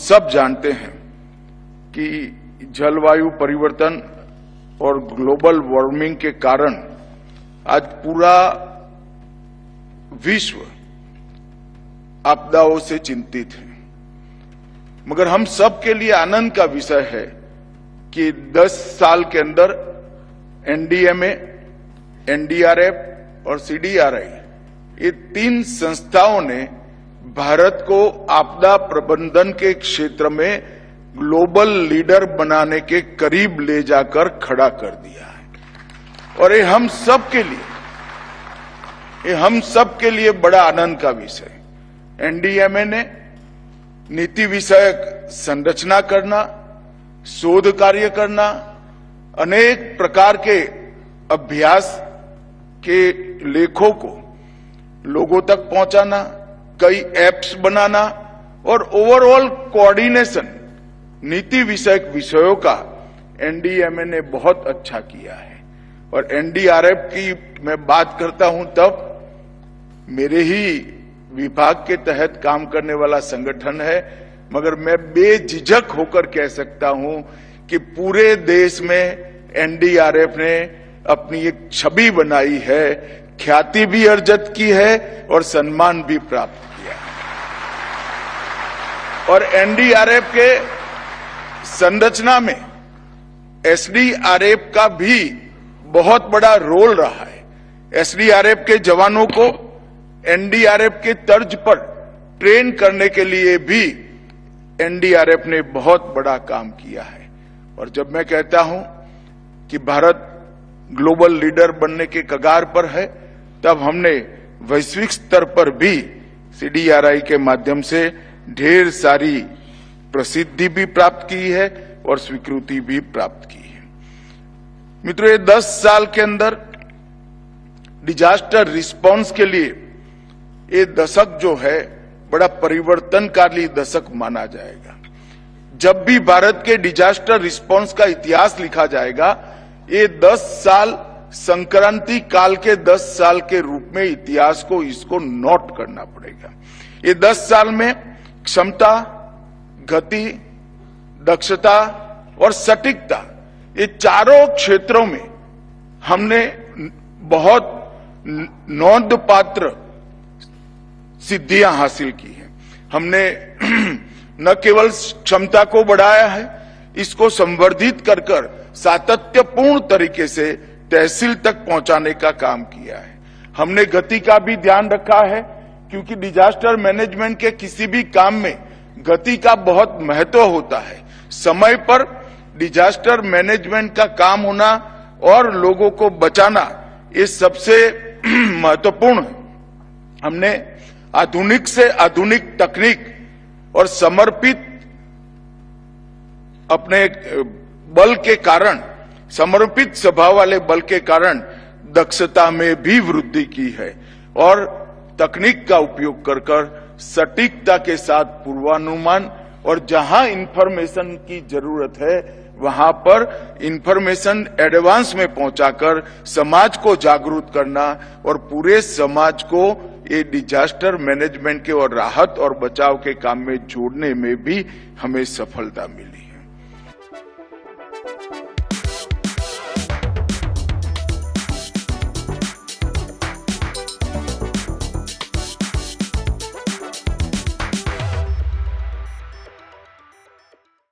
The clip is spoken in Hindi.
सब जानते हैं कि जलवायु परिवर्तन और ग्लोबल वार्मिंग के कारण आज पूरा विश्व आपदाओं से चिंतित है। मगर हम सब के लिए आनंद का विषय है कि 10 साल के अंदर एनडीएमए, एनडीआरएफ और सीडीआरआई, ये 3 संस्थाओं ने भारत को आपदा प्रबंधन के क्षेत्र में ग्लोबल लीडर बनाने के करीब ले जाकर खड़ा कर दिया है। और ये हम सब के लिए बड़ा आनंद का विषय। एनडीएमए ने नीति विषयक संरचना करना, शोध कार्य करना, अनेक प्रकार के अभ्यास के लेखों को लोगों तक पहुंचाना, कई एप्स बनाना और ओवरऑल कोऑर्डिनेशन नीति विषयक विषयों का एनडीएमए ने बहुत अच्छा किया है। और एनडीआरएफ की मैं बात करता हूं तब मेरे ही विभाग के तहत काम करने वाला संगठन है, मगर मैं बेझिझक होकर कह सकता हूं कि पूरे देश में एनडीआरएफ ने अपनी एक छवि बनाई है, ख्याति भी अर्जित की है और सम्मान भी प्राप्त किया है। और एनडीआरएफ के संरचना में एसडीआरएफ का भी बहुत बड़ा रोल रहा है। एसडीआरएफ के जवानों को एनडीआरएफ के तर्ज पर ट्रेन करने के लिए भी एनडीआरएफ ने बहुत बड़ा काम किया है। और जब मैं कहता हूं कि भारत ग्लोबल लीडर बनने के कगार पर है, तब हमने वैश्विक स्तर पर भी सीडीआरआई के माध्यम से ढेर सारी प्रसिद्धि भी प्राप्त की है और स्वीकृति भी प्राप्त की है। मित्रों, ये 10 साल के अंदर डिजास्टर रिस्पांस के लिए ये दशक जो है बड़ा परिवर्तनकारी दशक माना जाएगा। जब भी भारत के डिजास्टर रिस्पांस का इतिहास लिखा जाएगा, ये 10 साल संक्रांति काल के 10 साल के रूप में इतिहास को इसको नोट करना पड़ेगा। ये 10 साल में क्षमता, गति, दक्षता और सटीकता, ये चारों क्षेत्रों में हमने बहुत नोंदपात्र सिद्धियां हासिल की हैं। हमने न केवल क्षमता को बढ़ाया है, इसको संवर्धित कर सातत्यपूर्ण तरीके से तहसील तक पहुंचाने का काम किया है। हमने गति का भी ध्यान रखा है, क्योंकि डिजास्टर मैनेजमेंट के किसी भी काम में गति का बहुत महत्व होता है। समय पर डिजास्टर मैनेजमेंट का काम होना और लोगों को बचाना, ये सबसे महत्वपूर्ण है। हमने आधुनिक से आधुनिक तकनीक और समर्पित अपने बल के कारण, समर्पित स्वभाव वाले बल के कारण दक्षता में भी वृद्धि की है और तकनीक का उपयोग कर सटीकता के साथ पूर्वानुमान और जहां इंफॉर्मेशन की जरूरत है वहां पर इंफॉर्मेशन एडवांस में पहुंचाकर समाज को जागरूक करना और पूरे समाज को ये डिजास्टर मैनेजमेंट के और राहत और बचाव के काम में जोड़ने में भी हमें सफलता मिली है।